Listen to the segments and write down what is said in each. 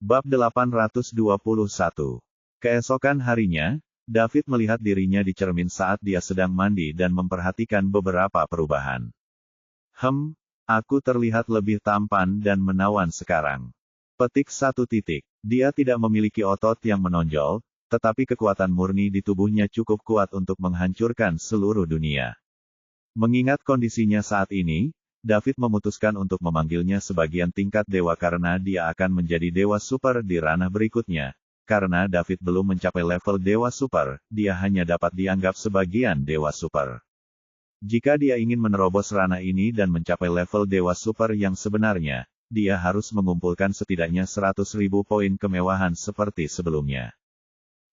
Bab 821. Keesokan harinya, David melihat dirinya di cermin saat dia sedang mandi dan memperhatikan beberapa perubahan. Aku terlihat lebih tampan dan menawan sekarang. Petik 1. Dia tidak memiliki otot yang menonjol, tetapi kekuatan murni di tubuhnya cukup kuat untuk menghancurkan seluruh dunia. Mengingat kondisinya saat ini, David memutuskan untuk memanggilnya sebagian tingkat dewa karena dia akan menjadi dewa super di ranah berikutnya. Karena David belum mencapai level dewa super, dia hanya dapat dianggap sebagian dewa super. Jika dia ingin menerobos ranah ini dan mencapai level dewa super yang sebenarnya, dia harus mengumpulkan setidaknya 100.000 poin kemewahan seperti sebelumnya.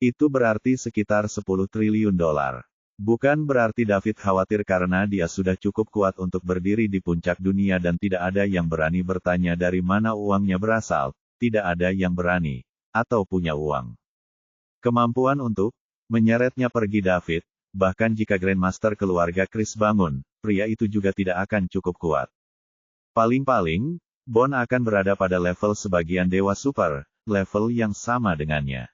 Itu berarti sekitar 10 triliun dolar. Bukan berarti David khawatir karena dia sudah cukup kuat untuk berdiri di puncak dunia dan tidak ada yang berani bertanya dari mana uangnya berasal, tidak ada yang berani, atau punya uang. Kemampuan untuk menyeretnya pergi David, bahkan jika Grandmaster keluarga Chris bangun, pria itu juga tidak akan cukup kuat. Paling-paling, Bon akan berada pada level sebagian dewa super, level yang sama dengannya.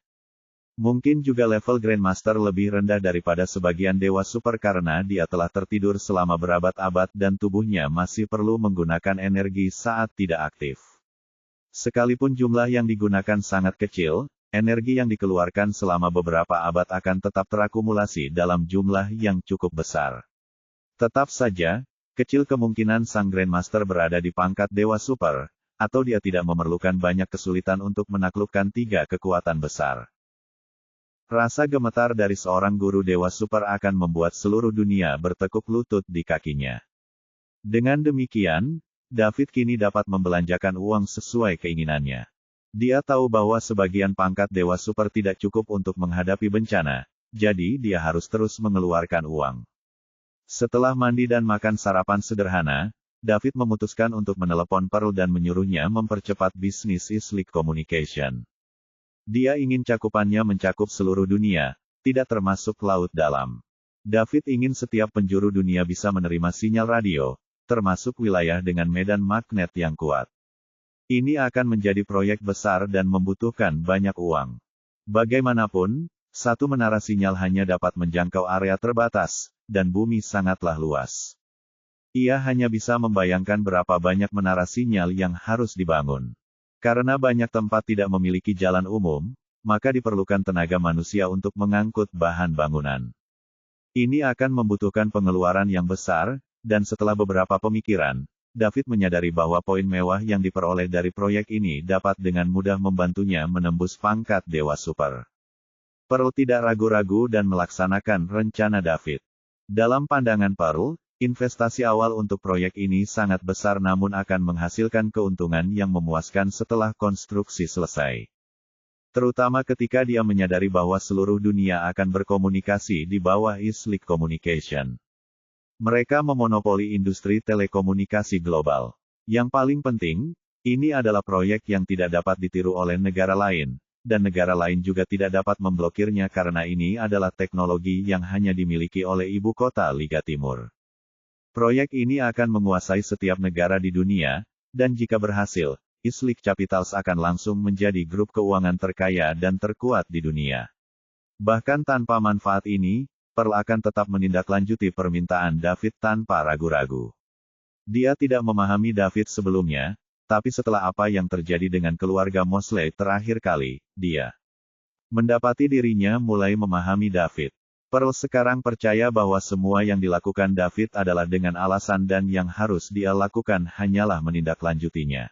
Mungkin juga level Grandmaster lebih rendah daripada sebagian dewa super karena dia telah tertidur selama berabad-abad dan tubuhnya masih perlu menggunakan energi saat tidak aktif. Sekalipun jumlah yang digunakan sangat kecil, energi yang dikeluarkan selama beberapa abad akan tetap terakumulasi dalam jumlah yang cukup besar. Tetap saja, kecil kemungkinan sang Grandmaster berada di pangkat dewa super, atau dia tidak memerlukan banyak kesulitan untuk menaklukkan 3 kekuatan besar. Rasa gemetar dari seorang guru dewa super akan membuat seluruh dunia bertekuk lutut di kakinya. Dengan demikian, David kini dapat membelanjakan uang sesuai keinginannya. Dia tahu bahwa sebagian pangkat dewa super tidak cukup untuk menghadapi bencana, jadi dia harus terus mengeluarkan uang. Setelah mandi dan makan sarapan sederhana, David memutuskan untuk menelepon Pearl dan menyuruhnya mempercepat bisnis Islik Communication. Dia ingin cakupannya mencakup seluruh dunia, tidak termasuk laut dalam. David ingin setiap penjuru dunia bisa menerima sinyal radio, termasuk wilayah dengan medan magnet yang kuat. Ini akan menjadi proyek besar dan membutuhkan banyak uang. Bagaimanapun, satu menara sinyal hanya dapat menjangkau area terbatas, dan bumi sangatlah luas. Ia hanya bisa membayangkan berapa banyak menara sinyal yang harus dibangun. Karena banyak tempat tidak memiliki jalan umum, maka diperlukan tenaga manusia untuk mengangkut bahan bangunan. Ini akan membutuhkan pengeluaran yang besar, dan setelah beberapa pemikiran, David menyadari bahwa poin mewah yang diperoleh dari proyek ini dapat dengan mudah membantunya menembus pangkat dewa super. Pearl tidak ragu-ragu dan melaksanakan rencana David. Dalam pandangan Pearl, investasi awal untuk proyek ini sangat besar namun akan menghasilkan keuntungan yang memuaskan setelah konstruksi selesai. Terutama ketika dia menyadari bahwa seluruh dunia akan berkomunikasi di bawah Islik Communication. Mereka memonopoli industri telekomunikasi global. Yang paling penting, ini adalah proyek yang tidak dapat ditiru oleh negara lain, dan negara lain juga tidak dapat memblokirnya karena ini adalah teknologi yang hanya dimiliki oleh ibu kota Liga Timur. Proyek ini akan menguasai setiap negara di dunia, dan jika berhasil, Islik Capitals akan langsung menjadi grup keuangan terkaya dan terkuat di dunia. Bahkan tanpa manfaat ini, Pearl akan tetap menindaklanjuti permintaan David tanpa ragu-ragu. Dia tidak memahami David sebelumnya, tapi setelah apa yang terjadi dengan keluarga Mosley terakhir kali, dia mendapati dirinya mulai memahami David. Pearl sekarang percaya bahwa semua yang dilakukan David adalah dengan alasan dan yang harus dia lakukan hanyalah menindaklanjutinya.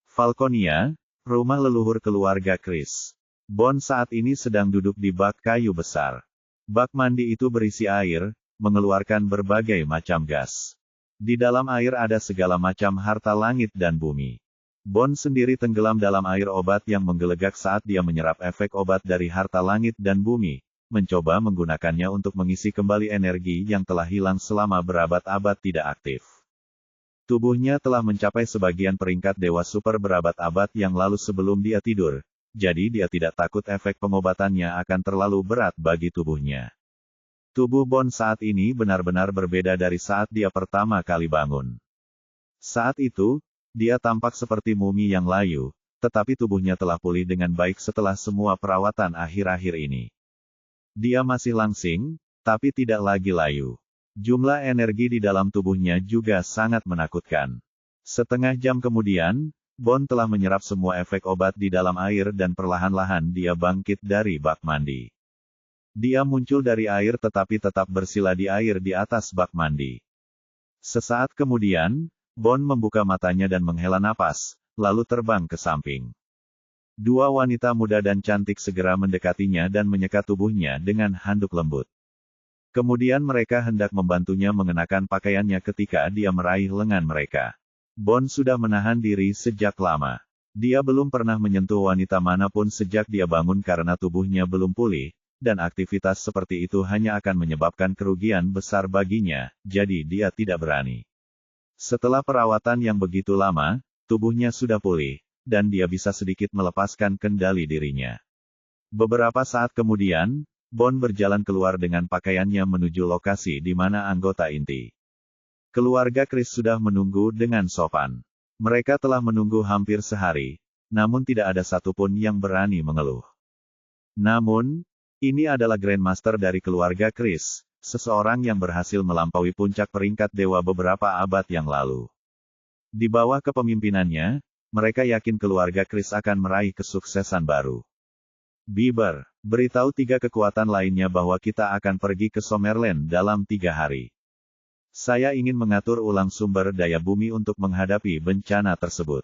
Falconia, rumah leluhur keluarga Chris. Bon saat ini sedang duduk di bak kayu besar. Bak mandi itu berisi air, mengeluarkan berbagai macam gas. Di dalam air ada segala macam harta langit dan bumi. Bon sendiri tenggelam dalam air obat yang menggelegak saat dia menyerap efek obat dari harta langit dan bumi, mencoba menggunakannya untuk mengisi kembali energi yang telah hilang selama berabad-abad tidak aktif. Tubuhnya telah mencapai sebagian peringkat dewa super berabad-abad yang lalu sebelum dia tidur, jadi dia tidak takut efek pengobatannya akan terlalu berat bagi tubuhnya. Tubuh Bon saat ini benar-benar berbeda dari saat dia pertama kali bangun. Saat itu, dia tampak seperti mumi yang layu, tetapi tubuhnya telah pulih dengan baik setelah semua perawatan akhir-akhir ini. Dia masih langsing, tapi tidak lagi layu. Jumlah energi di dalam tubuhnya juga sangat menakutkan. Setengah jam kemudian, Bon telah menyerap semua efek obat di dalam air dan perlahan-lahan dia bangkit dari bak mandi. Dia muncul dari air tetapi tetap bersila di air di atas bak mandi. Sesaat kemudian, Bon membuka matanya dan menghela napas, lalu terbang ke samping. Dua wanita muda dan cantik segera mendekatinya dan menyekat tubuhnya dengan handuk lembut. Kemudian mereka hendak membantunya mengenakan pakaiannya ketika dia meraih lengan mereka. Bon sudah menahan diri sejak lama. Dia belum pernah menyentuh wanita manapun sejak dia bangun karena tubuhnya belum pulih, dan aktivitas seperti itu hanya akan menyebabkan kerugian besar baginya, jadi dia tidak berani. Setelah perawatan yang begitu lama, tubuhnya sudah pulih, dan dia bisa sedikit melepaskan kendali dirinya. Beberapa saat kemudian, Bon berjalan keluar dengan pakaiannya menuju lokasi di mana anggota inti. Keluarga Chris sudah menunggu dengan sopan. Mereka telah menunggu hampir sehari, namun tidak ada satupun yang berani mengeluh. Namun, ini adalah Grandmaster dari keluarga Chris, seseorang yang berhasil melampaui puncak peringkat dewa beberapa abad yang lalu. Di bawah kepemimpinannya, mereka yakin keluarga Chris akan meraih kesuksesan baru. Bieber, beritahu 3 kekuatan lainnya bahwa kita akan pergi ke Summerland dalam 3 hari. Saya ingin mengatur ulang sumber daya bumi untuk menghadapi bencana tersebut.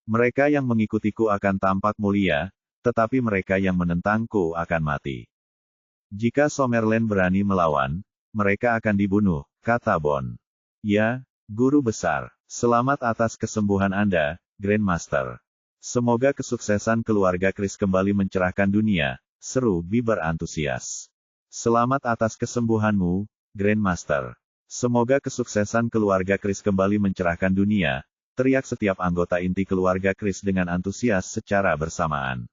Mereka yang mengikutiku akan tampak mulia, tetapi mereka yang menentangku akan mati. Jika Summerland berani melawan, mereka akan dibunuh, kata Bon. Ya, Guru Besar, selamat atas kesembuhan Anda, Grandmaster. Semoga kesuksesan keluarga Chris kembali mencerahkan dunia, seru Bieber antusias. Selamat atas kesembuhanmu, Grandmaster. Semoga kesuksesan keluarga Chris kembali mencerahkan dunia, teriak setiap anggota inti keluarga Chris dengan antusias secara bersamaan.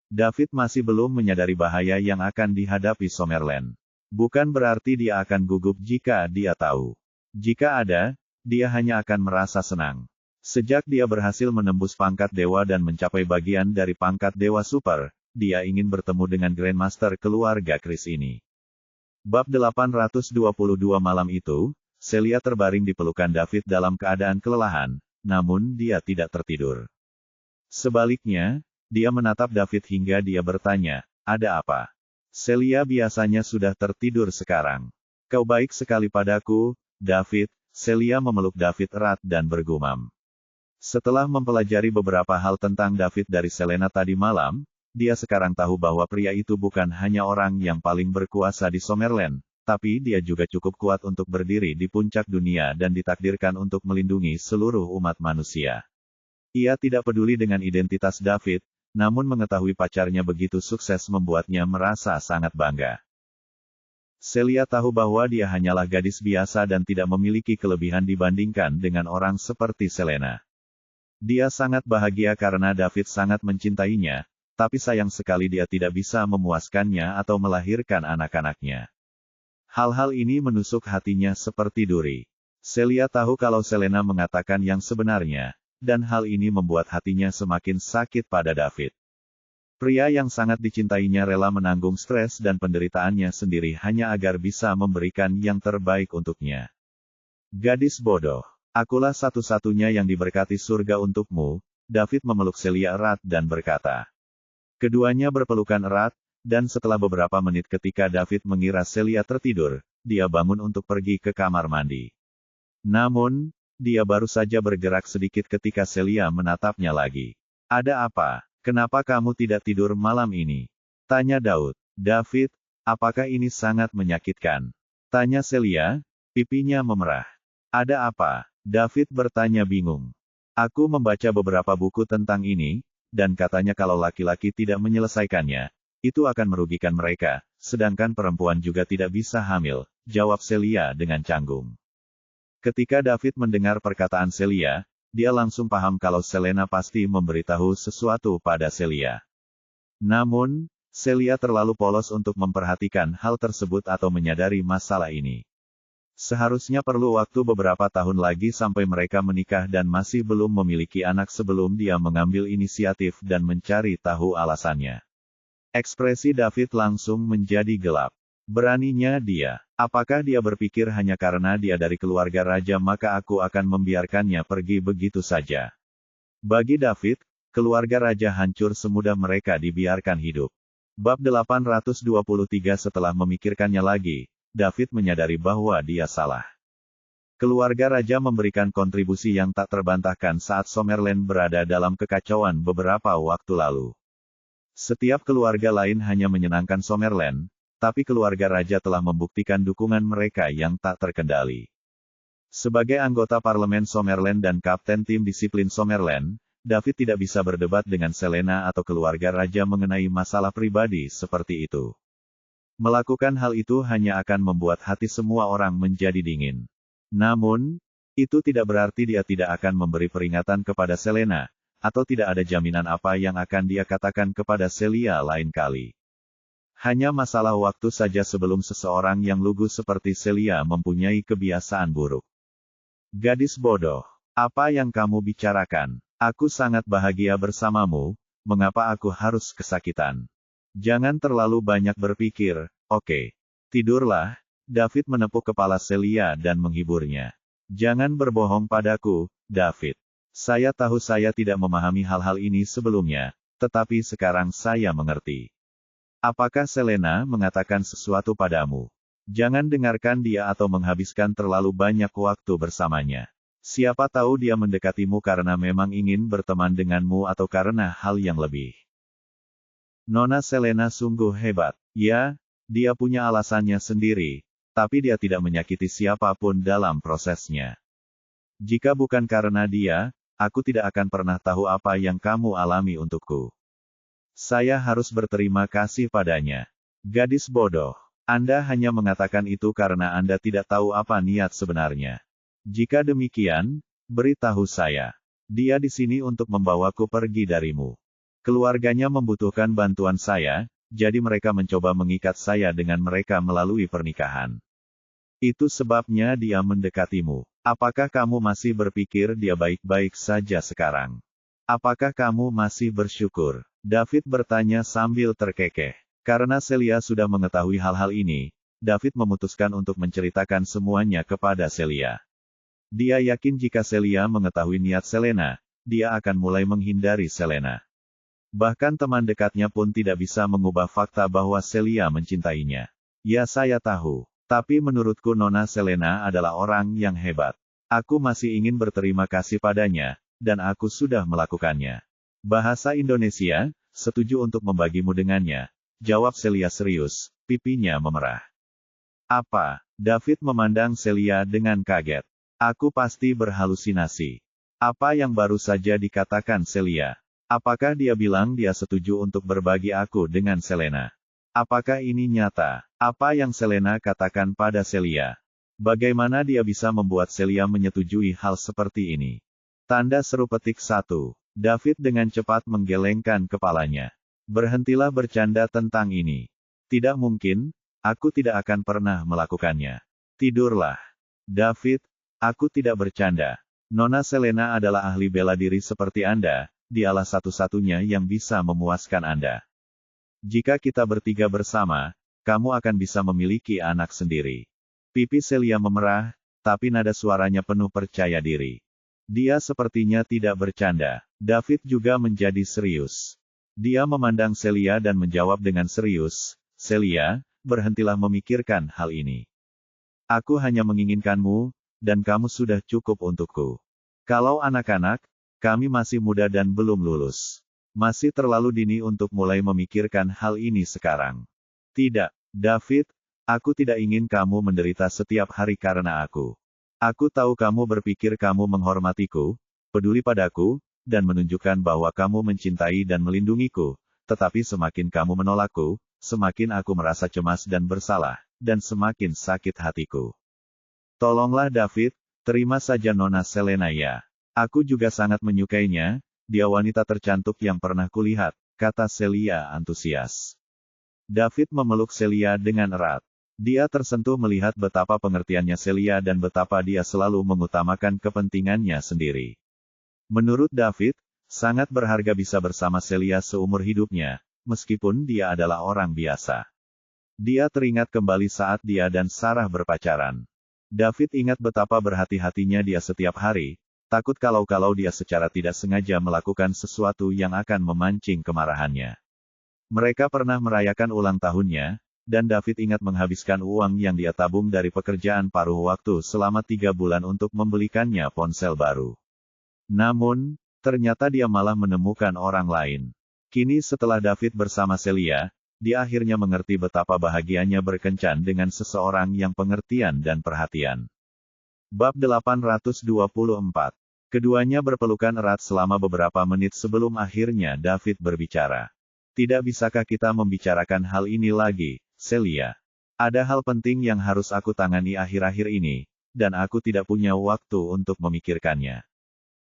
David masih belum menyadari bahaya yang akan dihadapi Summerland. Bukan berarti dia akan gugup jika dia tahu. Jika ada, dia hanya akan merasa senang. Sejak dia berhasil menembus pangkat dewa dan mencapai bagian dari pangkat dewa super, dia ingin bertemu dengan Grandmaster keluarga Chris ini. Bab 822 malam itu, Celia terbaring di pelukan David dalam keadaan kelelahan, namun dia tidak tertidur. Sebaliknya, dia menatap David hingga dia bertanya, "Ada apa?" Celia biasanya sudah tertidur sekarang. "Kau baik sekali padaku, David." Celia memeluk David erat dan bergumam. Setelah mempelajari beberapa hal tentang David dari Selena tadi malam, dia sekarang tahu bahwa pria itu bukan hanya orang yang paling berkuasa di Summerland, tapi dia juga cukup kuat untuk berdiri di puncak dunia dan ditakdirkan untuk melindungi seluruh umat manusia. Ia tidak peduli dengan identitas David, namun mengetahui pacarnya begitu sukses membuatnya merasa sangat bangga. Celia tahu bahwa dia hanyalah gadis biasa dan tidak memiliki kelebihan dibandingkan dengan orang seperti Selena. Dia sangat bahagia karena David sangat mencintainya, tapi sayang sekali dia tidak bisa memuaskannya atau melahirkan anak-anaknya. Hal-hal ini menusuk hatinya seperti duri. Celia tahu kalau Selena mengatakan yang sebenarnya, dan hal ini membuat hatinya semakin sakit pada David. Pria yang sangat dicintainya rela menanggung stres dan penderitaannya sendiri hanya agar bisa memberikan yang terbaik untuknya. Gadis bodoh. Akulah satu-satunya yang diberkati surga untukmu, David memeluk Celia erat dan berkata. Keduanya berpelukan erat, dan setelah beberapa menit ketika David mengira Celia tertidur, dia bangun untuk pergi ke kamar mandi. Namun, dia baru saja bergerak sedikit ketika Celia menatapnya lagi. "Ada apa? Kenapa kamu tidak tidur malam ini?" tanya Daud. "David, apakah ini sangat menyakitkan?" tanya Celia, pipinya memerah. "Ada apa?" David bertanya bingung. "Aku membaca beberapa buku tentang ini, dan katanya kalau laki-laki tidak menyelesaikannya, itu akan merugikan mereka, sedangkan perempuan juga tidak bisa hamil," jawab Celia dengan canggung. Ketika David mendengar perkataan Celia, dia langsung paham kalau Selena pasti memberitahu sesuatu pada Celia. Namun, Celia terlalu polos untuk memperhatikan hal tersebut atau menyadari masalah ini. Seharusnya perlu waktu beberapa tahun lagi sampai mereka menikah dan masih belum memiliki anak sebelum dia mengambil inisiatif dan mencari tahu alasannya. Ekspresi David langsung menjadi gelap. Beraninya dia. Apakah dia berpikir hanya karena dia dari keluarga raja maka aku akan membiarkannya pergi begitu saja? Bagi David, keluarga raja hancur semudah mereka dibiarkan hidup. Bab 823. Setelah memikirkannya lagi, David menyadari bahwa dia salah. Keluarga raja memberikan kontribusi yang tak terbantahkan saat Summerland berada dalam kekacauan beberapa waktu lalu. Setiap keluarga lain hanya menyenangkan Summerland, tapi keluarga raja telah membuktikan dukungan mereka yang tak terkendali. Sebagai anggota parlemen Summerland dan kapten tim disiplin Summerland, David tidak bisa berdebat dengan Selena atau keluarga raja mengenai masalah pribadi seperti itu. Melakukan hal itu hanya akan membuat hati semua orang menjadi dingin. Namun, itu tidak berarti dia tidak akan memberi peringatan kepada Selena, atau tidak ada jaminan apa yang akan dia katakan kepada Celia lain kali. Hanya masalah waktu saja sebelum seseorang yang lugu seperti Celia mempunyai kebiasaan buruk. Gadis bodoh, apa yang kamu bicarakan? Aku sangat bahagia bersamamu, mengapa aku harus kesakitan? Jangan terlalu banyak berpikir, oke. Tidurlah. David menepuk kepala Celia dan menghiburnya. Jangan berbohong padaku, David. Saya tahu saya tidak memahami hal-hal ini sebelumnya, tetapi sekarang saya mengerti. Apakah Selena mengatakan sesuatu padamu? Jangan dengarkan dia atau menghabiskan terlalu banyak waktu bersamanya. Siapa tahu dia mendekatimu karena memang ingin berteman denganmu atau karena hal yang lebih. Nona Selena sungguh hebat. Ya, dia punya alasannya sendiri, tapi dia tidak menyakiti siapapun dalam prosesnya. Jika bukan karena dia, aku tidak akan pernah tahu apa yang kamu alami untukku. Saya harus berterima kasih padanya. Gadis bodoh. Anda hanya mengatakan itu karena Anda tidak tahu apa niat sebenarnya. Jika demikian, beritahu saya. Dia di sini untuk membawaku pergi darimu. Keluarganya membutuhkan bantuan saya, jadi mereka mencoba mengikat saya dengan mereka melalui pernikahan. Itu sebabnya dia mendekatimu. Apakah kamu masih berpikir dia baik-baik saja sekarang? Apakah kamu masih bersyukur? David bertanya sambil terkekeh. Karena Celia sudah mengetahui hal-hal ini, David memutuskan untuk menceritakan semuanya kepada Celia. Dia yakin jika Celia mengetahui niat Selena, dia akan mulai menghindari Selena. Bahkan teman dekatnya pun tidak bisa mengubah fakta bahwa Celia mencintainya. Ya saya tahu, tapi menurutku Nona Selena adalah orang yang hebat. Aku masih ingin berterima kasih padanya, dan aku sudah melakukannya. Bahasa Indonesia, setuju untuk membagimu dengannya, jawab Celia serius, pipinya memerah. Apa? David memandang Celia dengan kaget. Aku pasti berhalusinasi. Apa yang baru saja dikatakan Celia? Apakah dia bilang dia setuju untuk berbagi aku dengan Selena? Apakah ini nyata? Apa yang Selena katakan pada Celia? Bagaimana dia bisa membuat Celia menyetujui hal seperti ini? Tanda seru petik 1. David dengan cepat menggelengkan kepalanya. Berhentilah bercanda tentang ini. Tidak mungkin, aku tidak akan pernah melakukannya. Tidurlah. David, aku tidak bercanda. Nona Selena adalah ahli bela diri seperti Anda. Dialah satu-satunya yang bisa memuaskan Anda. Jika kita bertiga bersama, kamu akan bisa memiliki anak sendiri. Pipi Celia memerah, tapi nada suaranya penuh percaya diri. Dia sepertinya tidak bercanda. David juga menjadi serius. Dia memandang Celia dan menjawab dengan serius, Celia, berhentilah memikirkan hal ini. Aku hanya menginginkanmu, dan kamu sudah cukup untukku. Kalau anak-anak, kami masih muda dan belum lulus. Masih terlalu dini untuk mulai memikirkan hal ini sekarang. Tidak, David, aku tidak ingin kamu menderita setiap hari karena aku. Aku tahu kamu berpikir kamu menghormatiku, peduli padaku, dan menunjukkan bahwa kamu mencintai dan melindungiku, tetapi semakin kamu menolakku, semakin aku merasa cemas dan bersalah, dan semakin sakit hatiku. Tolonglah David, terima saja Nona Selena ya. Aku juga sangat menyukainya, dia wanita tercantik yang pernah kulihat, kata Celia antusias. David memeluk Celia dengan erat. Dia tersentuh melihat betapa pengertiannya Celia dan betapa dia selalu mengutamakan kepentingannya sendiri. Menurut David, sangat berharga bisa bersama Celia seumur hidupnya, meskipun dia adalah orang biasa. Dia teringat kembali saat dia dan Sarah berpacaran. David ingat betapa berhati-hatinya dia setiap hari, takut kalau dia secara tidak sengaja melakukan sesuatu yang akan memancing kemarahannya. Mereka pernah merayakan ulang tahunnya, dan David ingat menghabiskan uang yang dia tabung dari pekerjaan paruh waktu selama 3 bulan untuk membelikannya ponsel baru. Namun, ternyata dia malah menemukan orang lain. Kini setelah David bersama Celia, dia akhirnya mengerti betapa bahagianya berkencan dengan seseorang yang pengertian dan perhatian. Bab 824. Keduanya berpelukan erat selama beberapa menit sebelum akhirnya David berbicara. Tidak bisakah kita membicarakan hal ini lagi, Celia? Ada hal penting yang harus aku tangani akhir-akhir ini, dan aku tidak punya waktu untuk memikirkannya.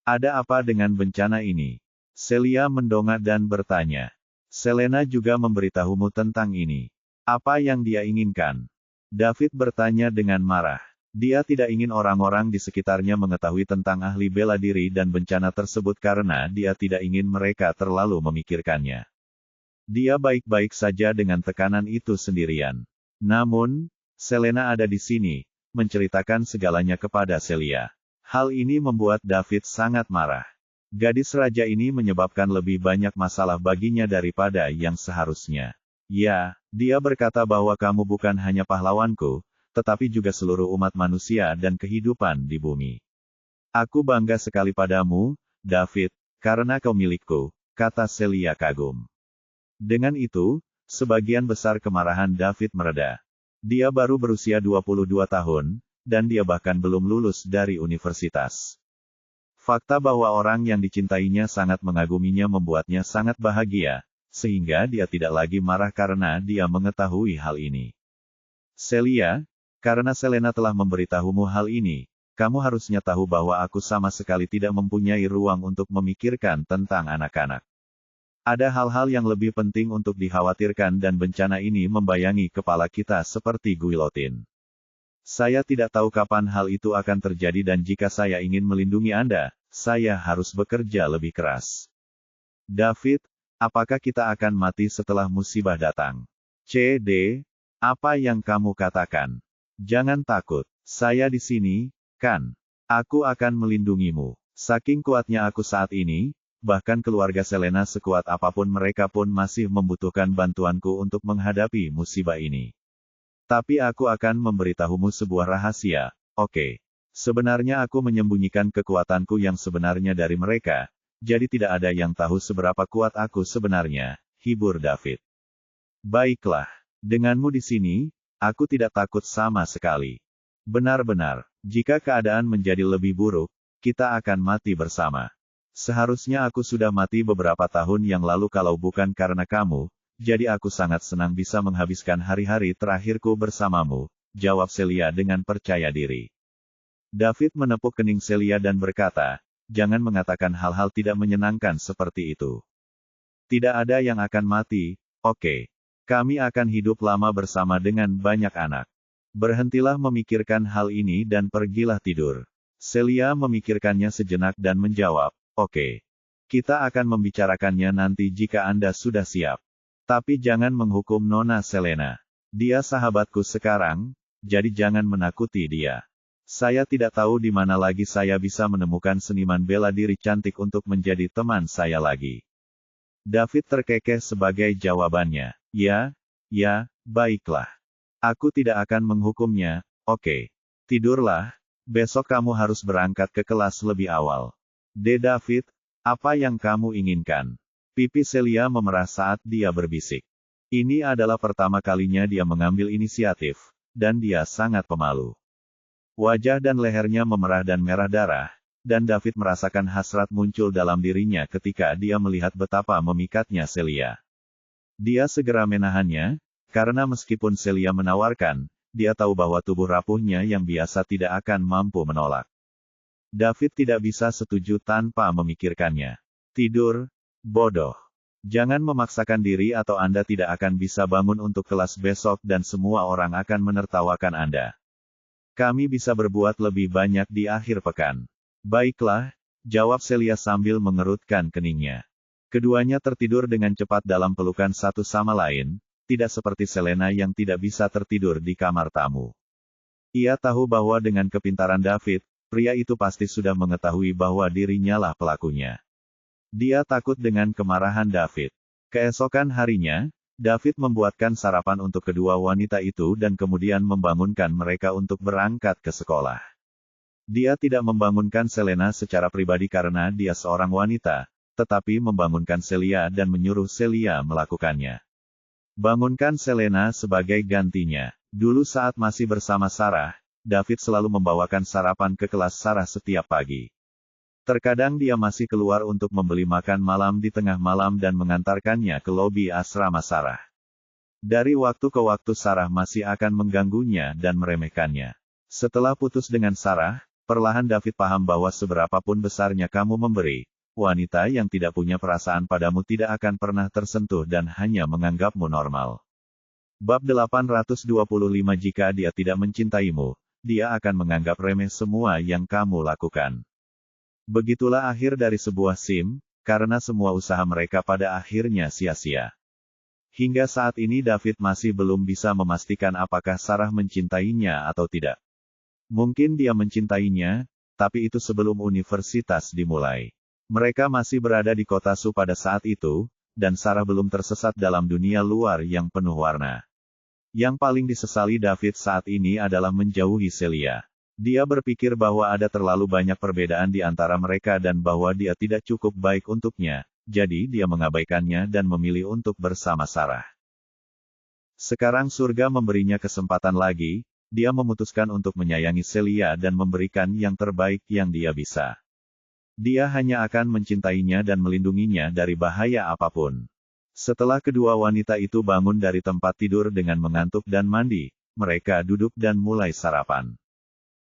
Ada apa dengan bencana ini? Celia mendongak dan bertanya. Selena juga memberitahumu tentang ini. Apa yang dia inginkan? David bertanya dengan marah. Dia tidak ingin orang-orang di sekitarnya mengetahui tentang ahli bela diri dan bencana tersebut karena dia tidak ingin mereka terlalu memikirkannya. Dia baik-baik saja dengan tekanan itu sendirian. Namun, Selena ada di sini, menceritakan segalanya kepada Celia. Hal ini membuat David sangat marah. Gadis raja ini menyebabkan lebih banyak masalah baginya daripada yang seharusnya. Ya, dia berkata bahwa kamu bukan hanya pahlawanku, tetapi juga seluruh umat manusia dan kehidupan di bumi. Aku bangga sekali padamu, David, karena kau milikku, kata Celia kagum. Dengan itu, sebagian besar kemarahan David mereda. Dia baru berusia 22 tahun, dan dia bahkan belum lulus dari universitas. Fakta bahwa orang yang dicintainya sangat mengaguminya membuatnya sangat bahagia, sehingga dia tidak lagi marah karena dia mengetahui hal ini. Celia, karena Selena telah memberitahumu hal ini, kamu harusnya tahu bahwa aku sama sekali tidak mempunyai ruang untuk memikirkan tentang anak-anak. Ada hal-hal yang lebih penting untuk dikhawatirkan dan bencana ini membayangi kepala kita seperti guillotine. Saya tidak tahu kapan hal itu akan terjadi dan jika saya ingin melindungi Anda, saya harus bekerja lebih keras. David, apakah kita akan mati setelah musibah datang? CD, apa yang kamu katakan? Jangan takut, saya di sini, kan? Aku akan melindungimu. Saking kuatnya aku saat ini, bahkan keluarga Selena sekuat apapun mereka pun masih membutuhkan bantuanku untuk menghadapi musibah ini. Tapi aku akan memberitahumu sebuah rahasia, oke? Sebenarnya aku menyembunyikan kekuatanku yang sebenarnya dari mereka, jadi tidak ada yang tahu seberapa kuat aku sebenarnya, hibur David. Baiklah, denganmu di sini, aku tidak takut sama sekali. Benar-benar, jika keadaan menjadi lebih buruk, kita akan mati bersama. Seharusnya aku sudah mati beberapa tahun yang lalu kalau bukan karena kamu, jadi aku sangat senang bisa menghabiskan hari-hari terakhirku bersamamu, jawab Celia dengan percaya diri. David menepuk kening Celia dan berkata, jangan mengatakan hal-hal tidak menyenangkan seperti itu. Tidak ada yang akan mati, oke. Kami akan hidup lama bersama dengan banyak anak. Berhentilah memikirkan hal ini dan pergilah tidur. Celia memikirkannya sejenak dan menjawab, oke. Kita akan membicarakannya nanti jika Anda sudah siap. Tapi jangan menghukum Nona Selena. Dia sahabatku sekarang, jadi jangan menakuti dia. Saya tidak tahu di mana lagi saya bisa menemukan seniman bela diri cantik untuk menjadi teman saya lagi. David terkekeh sebagai jawabannya. Ya, baiklah. Aku tidak akan menghukumnya, oke. Tidurlah, besok kamu harus berangkat ke kelas lebih awal. David, apa yang kamu inginkan? Pipi Celia memerah saat dia berbisik. Ini adalah pertama kalinya dia mengambil inisiatif, dan dia sangat pemalu. Wajah dan lehernya memerah dan merah darah, dan David merasakan hasrat muncul dalam dirinya ketika dia melihat betapa memikatnya Celia. Dia segera menahannya, karena meskipun Celia menawarkan, dia tahu bahwa tubuh rapuhnya yang biasa tidak akan mampu menolak. David tidak bisa setuju tanpa memikirkannya. Tidur, bodoh. Jangan memaksakan diri atau Anda tidak akan bisa bangun untuk kelas besok dan semua orang akan menertawakan Anda. Kami bisa berbuat lebih banyak di akhir pekan. Baiklah, jawab Celia sambil mengerutkan keningnya. Keduanya tertidur dengan cepat dalam pelukan satu sama lain, tidak seperti Selena yang tidak bisa tertidur di kamar tamu. Ia tahu bahwa dengan kepintaran David, pria itu pasti sudah mengetahui bahwa dirinya lah pelakunya. Dia takut dengan kemarahan David. Keesokan harinya, David membuatkan sarapan untuk kedua wanita itu dan kemudian membangunkan mereka untuk berangkat ke sekolah. Dia tidak membangunkan Selena secara pribadi karena dia seorang wanita, tetapi membangunkan Celia dan menyuruh Celia melakukannya. Bangunkan Selena sebagai gantinya. Dulu saat masih bersama Sarah, David selalu membawakan sarapan ke kelas Sarah setiap pagi. Terkadang dia masih keluar untuk membeli makan malam di tengah malam dan mengantarkannya ke lobi asrama Sarah. Dari waktu ke waktu Sarah masih akan mengganggunya dan meremehkannya. Setelah putus dengan Sarah, perlahan David paham bahwa seberapapun besarnya kamu memberi, wanita yang tidak punya perasaan padamu tidak akan pernah tersentuh dan hanya menganggapmu normal. Bab 825. Jika dia tidak mencintaimu, dia akan menganggap remeh semua yang kamu lakukan. Begitulah akhir dari sebuah SIM, karena semua usaha mereka pada akhirnya sia-sia. Hingga saat ini David masih belum bisa memastikan apakah Sarah mencintainya atau tidak. Mungkin dia mencintainya, tapi itu sebelum universitas dimulai. Mereka masih berada di kota Su pada saat itu, dan Sarah belum tersesat dalam dunia luar yang penuh warna. Yang paling disesali David saat ini adalah menjauhi Celia. Dia berpikir bahwa ada terlalu banyak perbedaan di antara mereka dan bahwa dia tidak cukup baik untuknya, jadi dia mengabaikannya dan memilih untuk bersama Sarah. Sekarang surga memberinya kesempatan lagi, dia memutuskan untuk menyayangi Celia dan memberikan yang terbaik yang dia bisa. Dia hanya akan mencintainya dan melindunginya dari bahaya apapun. Setelah kedua wanita itu bangun dari tempat tidur dengan mengantuk dan mandi, mereka duduk dan mulai sarapan.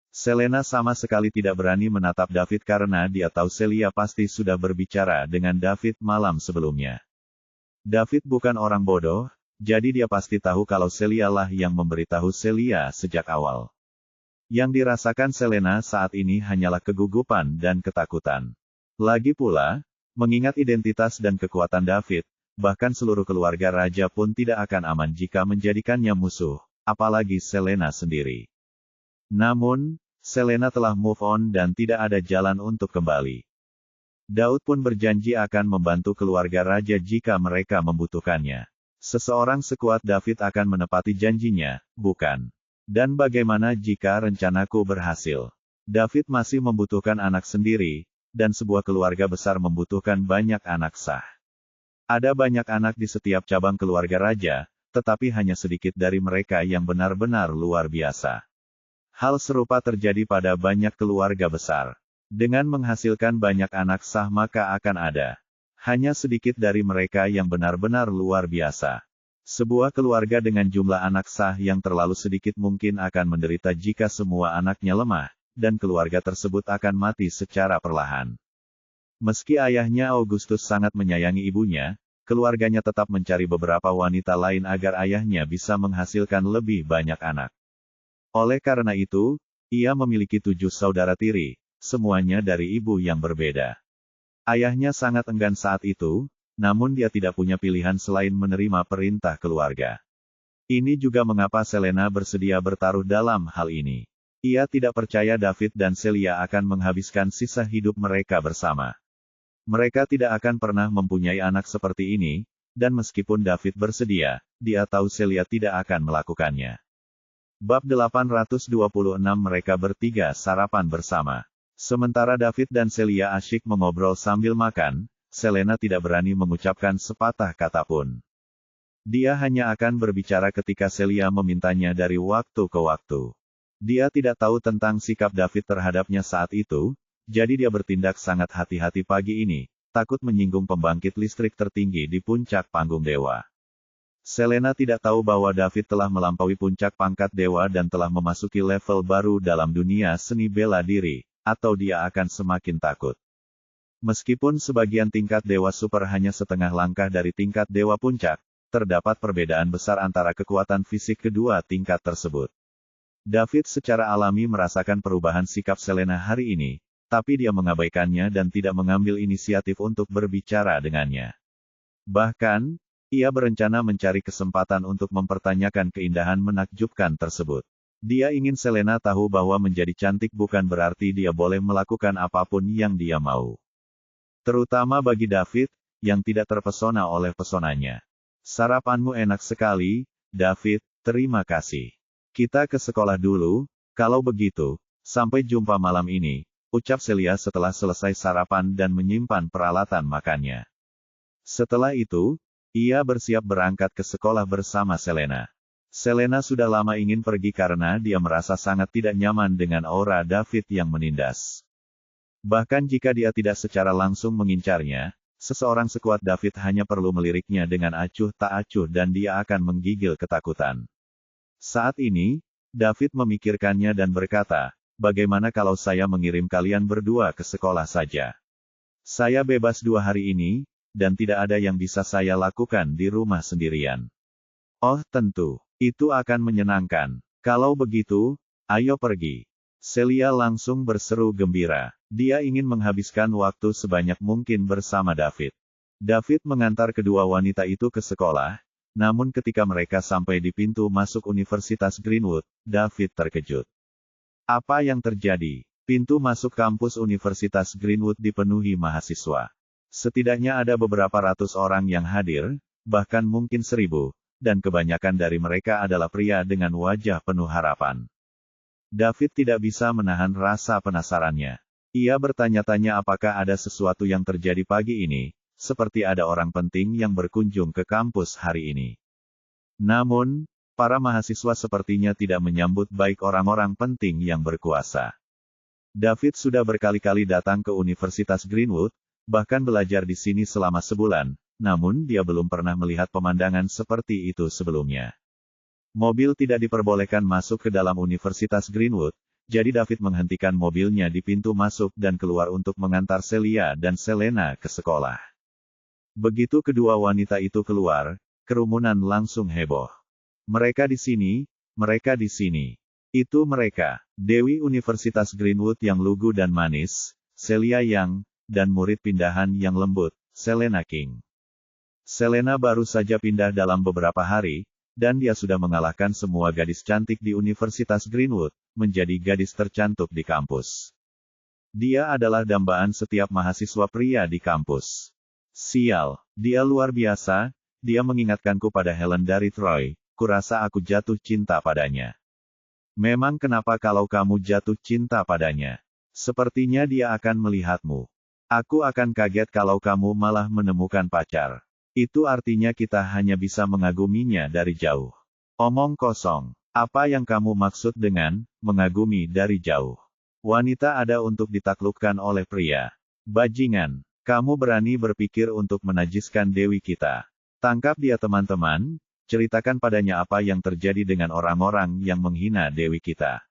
Selena sama sekali tidak berani menatap David karena dia tahu Celia pasti sudah berbicara dengan David malam sebelumnya. David bukan orang bodoh, jadi dia pasti tahu kalau Celia lah yang memberitahu Celia sejak awal. Yang dirasakan Selena saat ini hanyalah kegugupan dan ketakutan. Lagi pula, mengingat identitas dan kekuatan David, bahkan seluruh keluarga raja pun tidak akan aman jika menjadikannya musuh, apalagi Selena sendiri. Namun, Selena telah move on dan tidak ada jalan untuk kembali. Daud pun berjanji akan membantu keluarga raja jika mereka membutuhkannya. Seseorang sekuat David akan menepati janjinya, bukan? Dan bagaimana jika rencanaku berhasil? David masih membutuhkan anak sendiri, dan sebuah keluarga besar membutuhkan banyak anak sah. Ada banyak anak di setiap cabang keluarga raja, tetapi hanya sedikit dari mereka yang benar-benar luar biasa. Hal serupa terjadi pada banyak keluarga besar. Dengan menghasilkan banyak anak sah maka akan ada hanya sedikit dari mereka yang benar-benar luar biasa. Sebuah keluarga dengan jumlah anak sah yang terlalu sedikit mungkin akan menderita jika semua anaknya lemah, dan keluarga tersebut akan mati secara perlahan. Meski ayahnya Augustus sangat menyayangi ibunya, keluarganya tetap mencari beberapa wanita lain agar ayahnya bisa menghasilkan lebih banyak anak. Oleh karena itu, ia memiliki 7 saudara tiri, semuanya dari ibu yang berbeda. Ayahnya sangat enggan saat itu, namun dia tidak punya pilihan selain menerima perintah keluarga. Ini juga mengapa Selena bersedia bertaruh dalam hal ini. Ia tidak percaya David dan Celia akan menghabiskan sisa hidup mereka bersama. Mereka tidak akan pernah mempunyai anak seperti ini, dan meskipun David bersedia, dia tahu Celia tidak akan melakukannya. Bab 826. Mereka bertiga sarapan bersama. Sementara David dan Celia asyik mengobrol sambil makan, Selena tidak berani mengucapkan sepatah kata pun. Dia hanya akan berbicara ketika Celia memintanya dari waktu ke waktu. Dia tidak tahu tentang sikap David terhadapnya saat itu, jadi dia bertindak sangat hati-hati pagi ini, takut menyinggung pembangkit listrik tertinggi di puncak panggung dewa. Selena tidak tahu bahwa David telah melampaui puncak pangkat dewa dan telah memasuki level baru dalam dunia seni bela diri, atau dia akan semakin takut. Meskipun sebagian tingkat Dewa Super hanya setengah langkah dari tingkat Dewa Puncak, terdapat perbedaan besar antara kekuatan fisik kedua tingkat tersebut. David secara alami merasakan perubahan sikap Selena hari ini, tapi dia mengabaikannya dan tidak mengambil inisiatif untuk berbicara dengannya. Bahkan, ia berencana mencari kesempatan untuk mempertanyakan keindahan menakjubkan tersebut. Dia ingin Selena tahu bahwa menjadi cantik bukan berarti dia boleh melakukan apapun yang dia mau. Terutama bagi David, yang tidak terpesona oleh pesonanya. Sarapanmu enak sekali, David, terima kasih. Kita ke sekolah dulu, kalau begitu, sampai jumpa malam ini, ucap Celia setelah selesai sarapan dan menyimpan peralatan makannya. Setelah itu, ia bersiap berangkat ke sekolah bersama Selena. Selena sudah lama ingin pergi karena dia merasa sangat tidak nyaman dengan aura David yang menindas. Bahkan jika dia tidak secara langsung mengincarnya, seseorang sekuat David hanya perlu meliriknya dengan acuh tak acuh dan dia akan menggigil ketakutan. Saat ini, David memikirkannya dan berkata, bagaimana kalau saya mengirim kalian berdua ke sekolah saja? Saya bebas 2 hari ini, dan tidak ada yang bisa saya lakukan di rumah sendirian. Oh tentu, itu akan menyenangkan. Kalau begitu, ayo pergi. Celia langsung berseru gembira. Dia ingin menghabiskan waktu sebanyak mungkin bersama David. David mengantar kedua wanita itu ke sekolah, namun ketika mereka sampai di pintu masuk Universitas Greenwood, David terkejut. Apa yang terjadi? Pintu masuk kampus Universitas Greenwood dipenuhi mahasiswa. Setidaknya ada beberapa ratus orang yang hadir, bahkan mungkin 1000, dan kebanyakan dari mereka adalah pria dengan wajah penuh harapan. David tidak bisa menahan rasa penasarannya. Ia bertanya-tanya apakah ada sesuatu yang terjadi pagi ini, seperti ada orang penting yang berkunjung ke kampus hari ini. Namun, para mahasiswa sepertinya tidak menyambut baik orang-orang penting yang berkuasa. David sudah berkali-kali datang ke Universitas Greenwood, bahkan belajar di sini selama sebulan, namun dia belum pernah melihat pemandangan seperti itu sebelumnya. Mobil tidak diperbolehkan masuk ke dalam Universitas Greenwood, jadi David menghentikan mobilnya di pintu masuk dan keluar untuk mengantar Celia dan Selena ke sekolah. Begitu kedua wanita itu keluar, kerumunan langsung heboh. Mereka di sini, mereka di sini. Itu mereka, Dewi Universitas Greenwood yang lugu dan manis, Celia Yang, dan murid pindahan yang lembut, Selena King. Selena baru saja pindah dalam beberapa hari, dan dia sudah mengalahkan semua gadis cantik di Universitas Greenwood, menjadi gadis tercantik di kampus. Dia adalah dambaan setiap mahasiswa pria di kampus. Sial, dia luar biasa, dia mengingatkanku pada Helen dari Troy, kurasa aku jatuh cinta padanya. Memang kenapa kalau kamu jatuh cinta padanya? Sepertinya dia akan melihatmu. Aku akan kaget kalau kamu malah menemukan pacar. Itu artinya kita hanya bisa mengaguminya dari jauh. Omong kosong. Apa yang kamu maksud dengan mengagumi dari jauh? Wanita ada untuk ditaklukkan oleh pria. Bajingan, kamu berani berpikir untuk menajiskan Dewi kita. Tangkap dia teman-teman, ceritakan padanya apa yang terjadi dengan orang-orang yang menghina Dewi kita.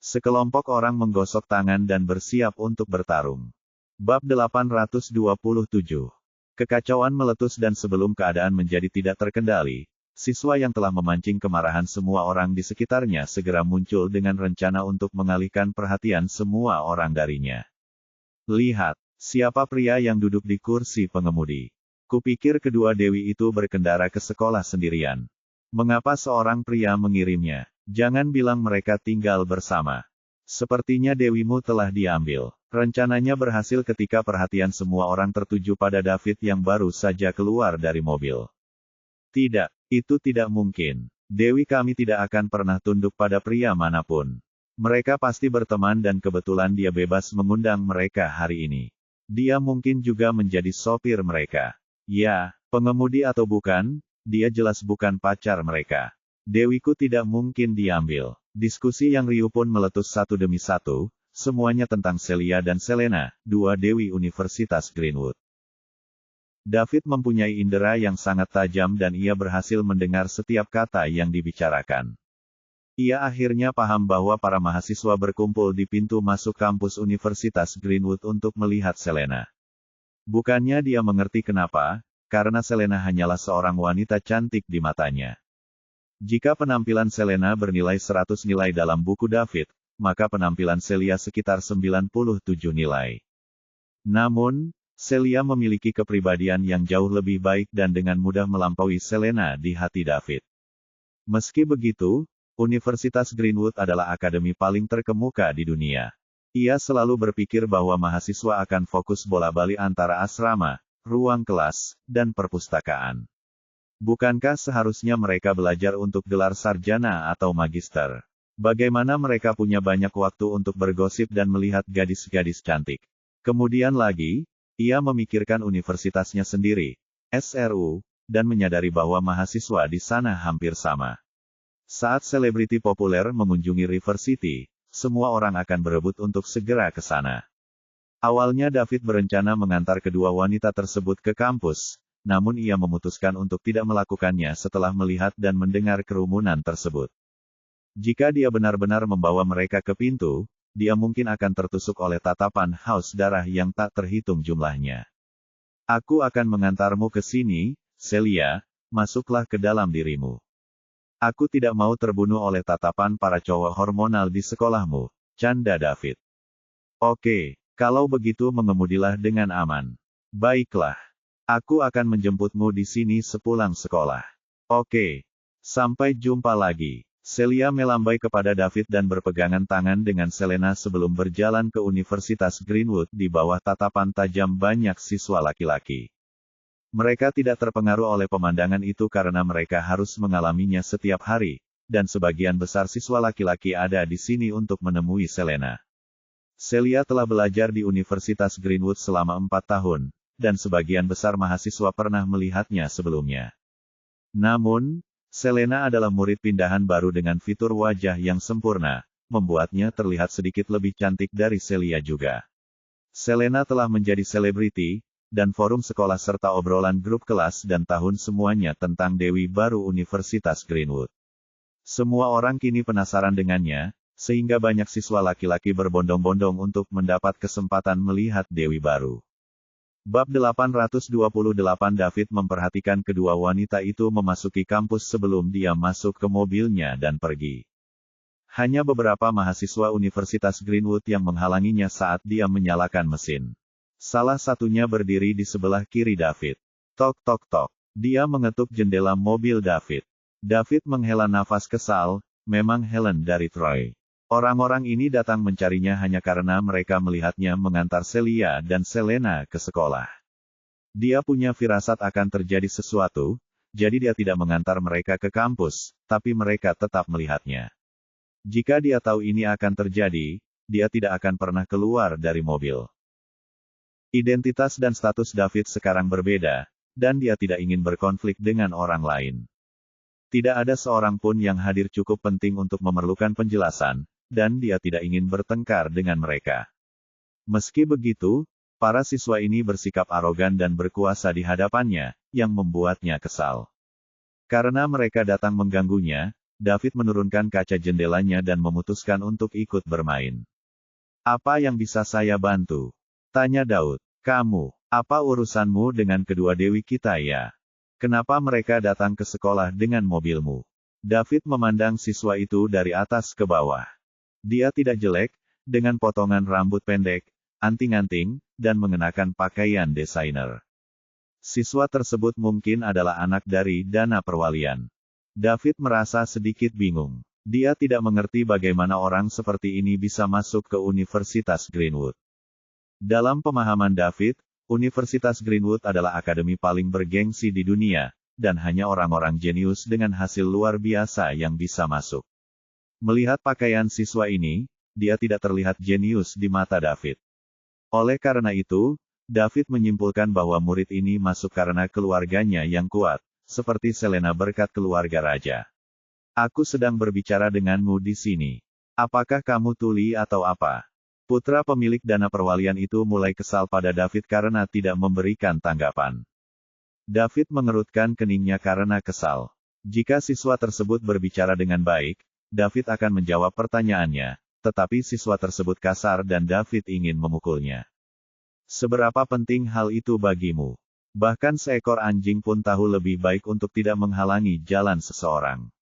Sekelompok orang menggosok tangan dan bersiap untuk bertarung. Bab 827. Kekacauan meletus dan sebelum keadaan menjadi tidak terkendali, siswa yang telah memancing kemarahan semua orang di sekitarnya segera muncul dengan rencana untuk mengalihkan perhatian semua orang darinya. Lihat, siapa pria yang duduk di kursi pengemudi. Kupikir kedua dewi itu berkendara ke sekolah sendirian. Mengapa seorang pria mengirimnya? Jangan bilang mereka tinggal bersama. Sepertinya dewimu telah diambil. Rencananya berhasil ketika perhatian semua orang tertuju pada David yang baru saja keluar dari mobil. Tidak, itu tidak mungkin. Dewi kami tidak akan pernah tunduk pada pria manapun. Mereka pasti berteman dan kebetulan dia bebas mengundang mereka hari ini. Dia mungkin juga menjadi sopir mereka. Ya, pengemudi atau bukan, dia jelas bukan pacar mereka. Dewiku tidak mungkin diambil. Diskusi yang riuh pun meletus satu demi satu. Semuanya tentang Celia dan Selena, dua dewi Universitas Greenwood. David mempunyai indera yang sangat tajam dan ia berhasil mendengar setiap kata yang dibicarakan. Ia akhirnya paham bahwa para mahasiswa berkumpul di pintu masuk kampus Universitas Greenwood untuk melihat Selena. Bukannya dia mengerti kenapa, karena Selena hanyalah seorang wanita cantik di matanya. Jika penampilan Selena bernilai 100 nilai dalam buku David, maka penampilan Celia sekitar 97 nilai. Namun, Celia memiliki kepribadian yang jauh lebih baik dan dengan mudah melampaui Selena di hati David. Meski begitu, Universitas Greenwood adalah akademi paling terkemuka di dunia. Ia selalu berpikir bahwa mahasiswa akan fokus bola-bali antara asrama, ruang kelas, dan perpustakaan. Bukankah seharusnya mereka belajar untuk gelar sarjana atau magister? Bagaimana mereka punya banyak waktu untuk bergosip dan melihat gadis-gadis cantik? Kemudian lagi, ia memikirkan universitasnya sendiri, SRU, dan menyadari bahwa mahasiswa di sana hampir sama. Saat selebriti populer mengunjungi River City, semua orang akan berebut untuk segera ke sana. Awalnya David berencana mengantar kedua wanita tersebut ke kampus, namun ia memutuskan untuk tidak melakukannya setelah melihat dan mendengar kerumunan tersebut. Jika dia benar-benar membawa mereka ke pintu, dia mungkin akan tertusuk oleh tatapan haus darah yang tak terhitung jumlahnya. Aku akan mengantarmu ke sini, Celia, masuklah ke dalam dirimu. Aku tidak mau terbunuh oleh tatapan para cowok hormonal di sekolahmu, canda David. Oke, kalau begitu mengemudilah dengan aman. Baiklah. Aku akan menjemputmu di sini sepulang sekolah. Oke. Sampai jumpa lagi. Celia melambai kepada David dan berpegangan tangan dengan Selena sebelum berjalan ke Universitas Greenwood di bawah tatapan tajam banyak siswa laki-laki. Mereka tidak terpengaruh oleh pemandangan itu karena mereka harus mengalaminya setiap hari, dan sebagian besar siswa laki-laki ada di sini untuk menemui Selena. Celia telah belajar di Universitas Greenwood selama 4 tahun, dan sebagian besar mahasiswa pernah melihatnya sebelumnya. Namun, Selena adalah murid pindahan baru dengan fitur wajah yang sempurna, membuatnya terlihat sedikit lebih cantik dari Celia juga. Selena telah menjadi selebriti, dan forum sekolah serta obrolan grup kelas dan tahun semuanya tentang Dewi Baru Universitas Greenwood. Semua orang kini penasaran dengannya, sehingga banyak siswa laki-laki berbondong-bondong untuk mendapat kesempatan melihat Dewi Baru. Bab 828 David memperhatikan kedua wanita itu memasuki kampus sebelum dia masuk ke mobilnya dan pergi. Hanya beberapa mahasiswa Universitas Greenwood yang menghalanginya saat dia menyalakan mesin. Salah satunya berdiri di sebelah kiri David. Tok tok tok. Dia mengetuk jendela mobil David. David menghela nafas kesal, memang Helen dari Troy. Orang-orang ini datang mencarinya hanya karena mereka melihatnya mengantar Celia dan Selena ke sekolah. Dia punya firasat akan terjadi sesuatu, jadi dia tidak mengantar mereka ke kampus, tapi mereka tetap melihatnya. Jika dia tahu ini akan terjadi, dia tidak akan pernah keluar dari mobil. Identitas dan status David sekarang berbeda, dan dia tidak ingin berkonflik dengan orang lain. Tidak ada seorang pun yang hadir cukup penting untuk memerlukan penjelasan, dan dia tidak ingin bertengkar dengan mereka. Meski begitu, para siswa ini bersikap arogan dan berkuasa di hadapannya, yang membuatnya kesal. Karena mereka datang mengganggunya, David menurunkan kaca jendelanya dan memutuskan untuk ikut bermain. Apa yang bisa saya bantu? Tanya Daud. Kamu, apa urusanmu dengan kedua dewi kita ya? Kenapa mereka datang ke sekolah dengan mobilmu? David memandang siswa itu dari atas ke bawah. Dia tidak jelek, dengan potongan rambut pendek, anting-anting, dan mengenakan pakaian desainer. Siswa tersebut mungkin adalah anak dari Dana Perwalian. David merasa sedikit bingung. Dia tidak mengerti bagaimana orang seperti ini bisa masuk ke Universitas Greenwood. Dalam pemahaman David, Universitas Greenwood adalah akademi paling bergengsi di dunia, dan hanya orang-orang jenius dengan hasil luar biasa yang bisa masuk. Melihat pakaian siswa ini, dia tidak terlihat jenius di mata David. Oleh karena itu, David menyimpulkan bahwa murid ini masuk karena keluarganya yang kuat, seperti Selena berkat keluarga raja. Aku sedang berbicara denganmu di sini. Apakah kamu tuli atau apa? Putra pemilik Dana Perwalian itu mulai kesal pada David karena tidak memberikan tanggapan. David mengerutkan keningnya karena kesal. Jika siswa tersebut berbicara dengan baik, David akan menjawab pertanyaannya, tetapi siswa tersebut kasar dan David ingin memukulnya. Seberapa penting hal itu bagimu? Bahkan seekor anjing pun tahu lebih baik untuk tidak menghalangi jalan seseorang.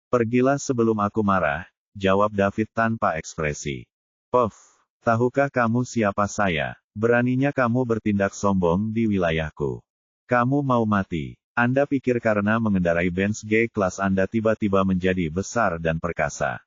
Pergilah sebelum aku marah, jawab David tanpa ekspresi. Puff, tahukah kamu siapa saya? Beraninya kamu bertindak sombong di wilayahku. Kamu mau mati. Anda pikir karena mengendarai Benz G-Class Anda tiba-tiba menjadi besar dan perkasa.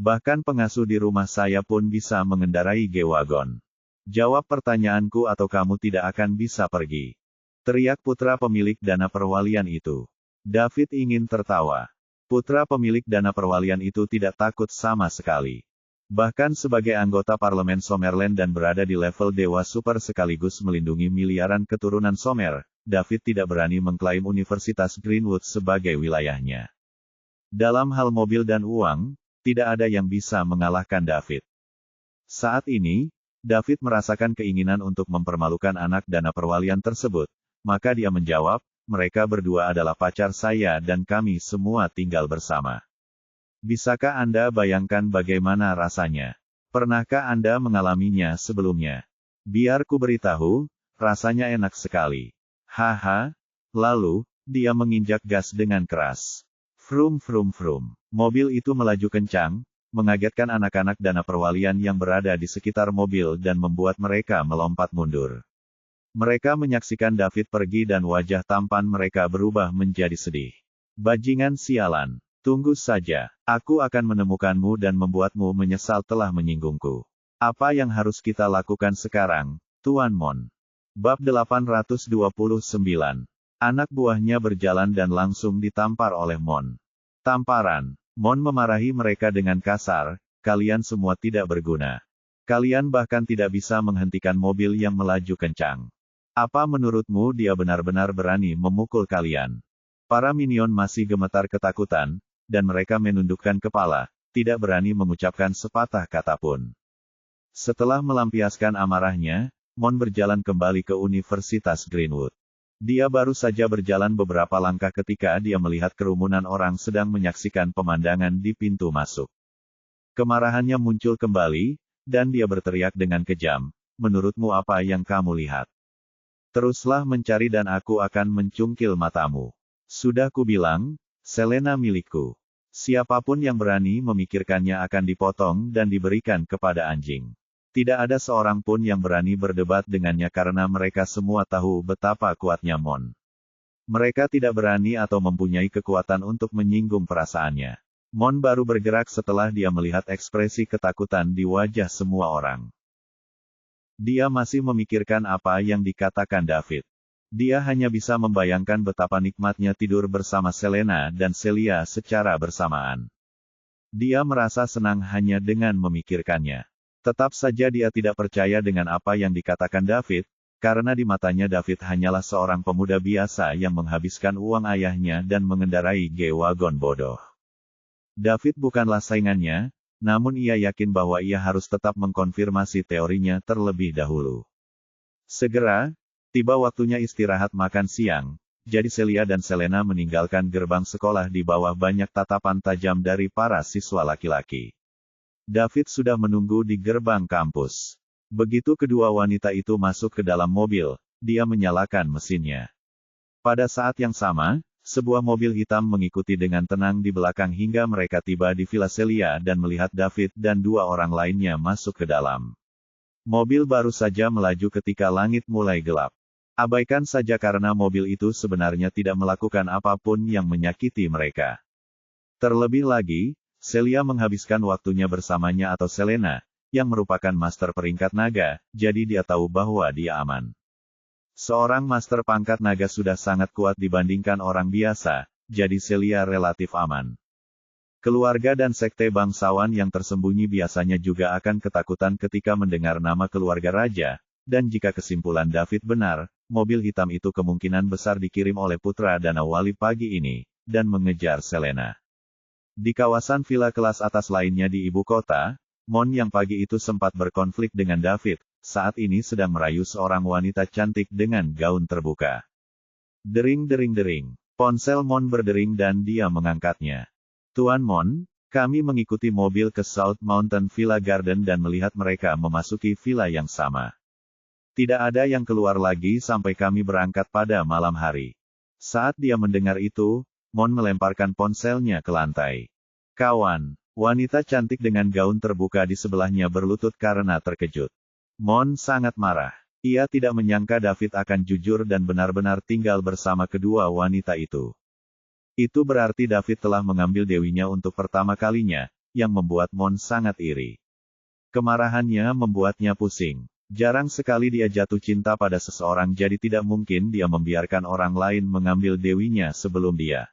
Bahkan pengasuh di rumah saya pun bisa mengendarai G-Wagon. Jawab pertanyaanku atau kamu tidak akan bisa pergi. Teriak putra pemilik dana perwalian itu. David ingin tertawa. Putra pemilik dana perwalian itu tidak takut sama sekali. Bahkan sebagai anggota parlemen Somerland dan berada di level dewa super sekaligus melindungi miliaran keturunan Somer, David tidak berani mengklaim Universitas Greenwood sebagai wilayahnya. Dalam hal mobil dan uang, tidak ada yang bisa mengalahkan David. Saat ini, David merasakan keinginan untuk mempermalukan anak dana perwalian tersebut, maka dia menjawab, mereka berdua adalah pacar saya dan kami semua tinggal bersama. Bisakah Anda bayangkan bagaimana rasanya? Pernahkah Anda mengalaminya sebelumnya? Biar ku beritahu, rasanya enak sekali. Haha. Lalu, dia menginjak gas dengan keras. Vrum vrum vrum. Mobil itu melaju kencang, mengagetkan anak-anak dana perwalian yang berada di sekitar mobil dan membuat mereka melompat mundur. Mereka menyaksikan David pergi dan wajah tampan mereka berubah menjadi sedih. Bajingan sialan. Tunggu saja, aku akan menemukanmu dan membuatmu menyesal telah menyinggungku. Apa yang harus kita lakukan sekarang, Tuan Mon? Bab 829. Anak buahnya berjalan dan langsung ditampar oleh Mon. Tamparan. Mon memarahi mereka dengan kasar, kalian semua tidak berguna. Kalian bahkan tidak bisa menghentikan mobil yang melaju kencang. Apa menurutmu dia benar-benar berani memukul kalian? Para minion masih gemetar ketakutan, dan mereka menundukkan kepala, tidak berani mengucapkan sepatah kata pun. Setelah melampiaskan amarahnya, Mon berjalan kembali ke Universitas Greenwood. Dia baru saja berjalan beberapa langkah ketika dia melihat kerumunan orang sedang menyaksikan pemandangan di pintu masuk. Kemarahannya muncul kembali, dan dia berteriak dengan kejam, menurutmu apa yang kamu lihat? Teruslah mencari dan aku akan mencungkil matamu. Sudah kubilang, Selena milikku. Siapapun yang berani memikirkannya akan dipotong dan diberikan kepada anjing. Tidak ada seorang pun yang berani berdebat dengannya karena mereka semua tahu betapa kuatnya Mon. Mereka tidak berani atau mempunyai kekuatan untuk menyinggung perasaannya. Mon baru bergerak setelah dia melihat ekspresi ketakutan di wajah semua orang. Dia masih memikirkan apa yang dikatakan David. Dia hanya bisa membayangkan betapa nikmatnya tidur bersama Selena dan Celia secara bersamaan. Dia merasa senang hanya dengan memikirkannya. Tetap saja dia tidak percaya dengan apa yang dikatakan David, karena di matanya David hanyalah seorang pemuda biasa yang menghabiskan uang ayahnya dan mengendarai G-Wagon bodoh. David bukanlah saingannya, namun ia yakin bahwa ia harus tetap mengkonfirmasi teorinya terlebih dahulu. Segera, tiba waktunya istirahat makan siang, jadi Celia dan Selena meninggalkan gerbang sekolah di bawah banyak tatapan tajam dari para siswa laki-laki. David sudah menunggu di gerbang kampus. Begitu kedua wanita itu masuk ke dalam mobil, dia menyalakan mesinnya. Pada saat yang sama, sebuah mobil hitam mengikuti dengan tenang di belakang hingga mereka tiba di Villa Celia dan melihat David dan dua orang lainnya masuk ke dalam. Mobil baru saja melaju ketika langit mulai gelap. Abaikan saja karena mobil itu sebenarnya tidak melakukan apapun yang menyakiti mereka. Terlebih lagi, Celia menghabiskan waktunya bersamanya atau Selena, yang merupakan master peringkat naga, jadi dia tahu bahwa dia aman. Seorang master pangkat naga sudah sangat kuat dibandingkan orang biasa, jadi Celia relatif aman. Keluarga dan sekte bangsawan yang tersembunyi biasanya juga akan ketakutan ketika mendengar nama keluarga raja, dan jika kesimpulan David benar, mobil hitam itu kemungkinan besar dikirim oleh putra Dana Wali pagi ini, dan mengejar Selena. Di kawasan villa kelas atas lainnya di ibu kota, Mon yang pagi itu sempat berkonflik dengan David, saat ini sedang merayu seorang wanita cantik dengan gaun terbuka. Dering dering dering. Ponsel Mon berdering dan dia mengangkatnya. Tuan Mon, kami mengikuti mobil ke South Mountain Villa Garden dan melihat mereka memasuki villa yang sama. Tidak ada yang keluar lagi sampai kami berangkat pada malam hari. Saat dia mendengar itu, Mon melemparkan ponselnya ke lantai. Kawan, wanita cantik dengan gaun terbuka di sebelahnya berlutut karena terkejut. Mon sangat marah. Ia tidak menyangka David akan jujur dan benar-benar tinggal bersama kedua wanita itu. Itu berarti David telah mengambil dewinya untuk pertama kalinya, yang membuat Mon sangat iri. Kemarahannya membuatnya pusing. Jarang sekali dia jatuh cinta pada seseorang, jadi tidak mungkin dia membiarkan orang lain mengambil dewinya sebelum dia.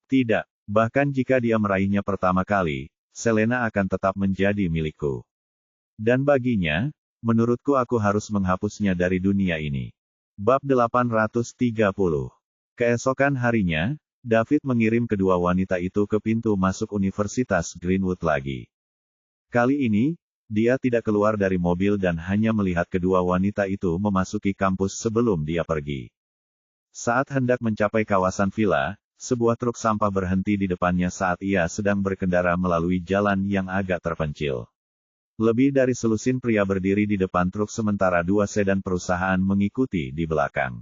Tidak, bahkan jika dia meraihnya pertama kali, Selena akan tetap menjadi milikku. Dan baginya, menurutku aku harus menghapusnya dari dunia ini. Bab 830. Keesokan harinya, David mengirim kedua wanita itu ke pintu masuk Universitas Greenwood lagi. Kali ini, dia tidak keluar dari mobil dan hanya melihat kedua wanita itu memasuki kampus sebelum dia pergi. Saat hendak mencapai kawasan villa, sebuah truk sampah berhenti di depannya saat ia sedang berkendara melalui jalan yang agak terpencil. Lebih dari selusin pria berdiri di depan truk sementara dua sedan perusahaan mengikuti di belakang.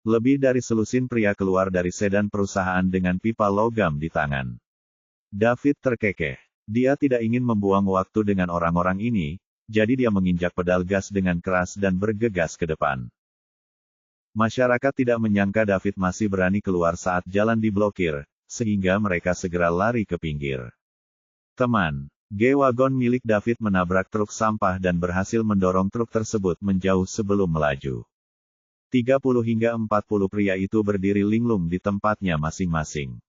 Lebih dari selusin pria keluar dari sedan perusahaan dengan pipa logam di tangan. David terkekeh. Dia tidak ingin membuang waktu dengan orang-orang ini, jadi dia menginjak pedal gas dengan keras dan bergegas ke depan. Masyarakat tidak menyangka David masih berani keluar saat jalan diblokir, sehingga mereka segera lari ke pinggir. Teman, G-Wagon milik David menabrak truk sampah dan berhasil mendorong truk tersebut menjauh sebelum melaju. 30 hingga 40 pria itu berdiri linglung di tempatnya masing-masing.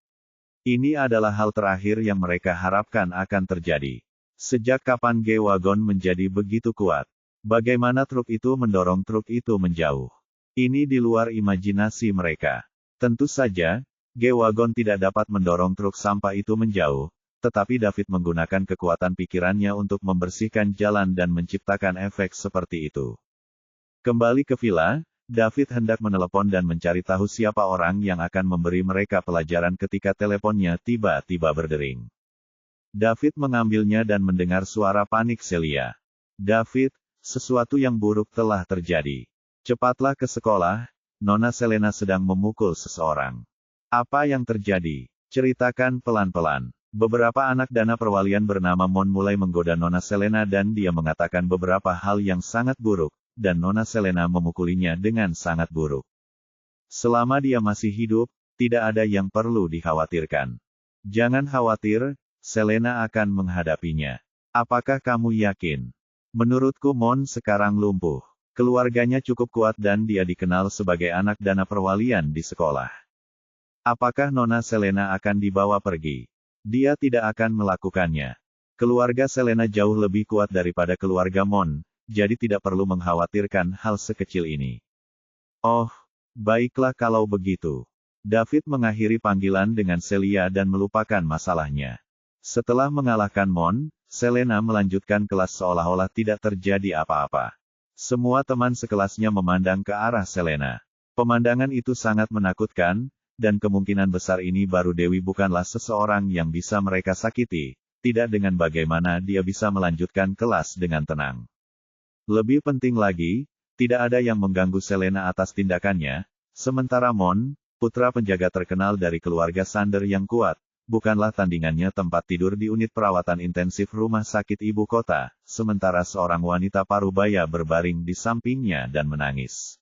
Ini adalah hal terakhir yang mereka harapkan akan terjadi. Sejak kapan G-Wagon menjadi begitu kuat? Bagaimana truk itu mendorong truk itu menjauh? Ini di luar imajinasi mereka. Tentu saja, G-Wagon tidak dapat mendorong truk sampah itu menjauh, tetapi David menggunakan kekuatan pikirannya untuk membersihkan jalan dan menciptakan efek seperti itu. Kembali ke villa, David hendak menelepon dan mencari tahu siapa orang yang akan memberi mereka pelajaran ketika teleponnya tiba-tiba berdering. David mengambilnya dan mendengar suara panik Celia. David, sesuatu yang buruk telah terjadi. Cepatlah ke sekolah, Nona Selena sedang memukul seseorang. Apa yang terjadi? Ceritakan pelan-pelan. Beberapa anak dana perwalian bernama Mon mulai menggoda Nona Selena dan dia mengatakan beberapa hal yang sangat buruk, dan Nona Selena memukulinya dengan sangat buruk. Selama dia masih hidup, tidak ada yang perlu dikhawatirkan. Jangan khawatir, Selena akan menghadapinya. Apakah kamu yakin? Menurutku Mon sekarang lumpuh. Keluarganya cukup kuat dan dia dikenal sebagai anak dana perwalian di sekolah. Apakah Nona Selena akan dibawa pergi? Dia tidak akan melakukannya. Keluarga Selena jauh lebih kuat daripada keluarga Mon, jadi tidak perlu mengkhawatirkan hal sekecil ini. Oh, baiklah kalau begitu. David mengakhiri panggilan dengan Celia dan melupakan masalahnya. Setelah mengalahkan Mon, Selena melanjutkan kelas seolah-olah tidak terjadi apa-apa. Semua teman sekelasnya memandang ke arah Selena. Pemandangan itu sangat menakutkan, dan kemungkinan besar ini baru Dewi bukanlah seseorang yang bisa mereka sakiti, tidak dengan bagaimana dia bisa melanjutkan kelas dengan tenang. Lebih penting lagi, tidak ada yang mengganggu Selena atas tindakannya, sementara Mon, putra penjaga terkenal dari keluarga Sander yang kuat, bukanlah tandingannya tempat tidur di unit perawatan intensif rumah sakit ibu kota, sementara seorang wanita parubaya berbaring di sampingnya dan menangis.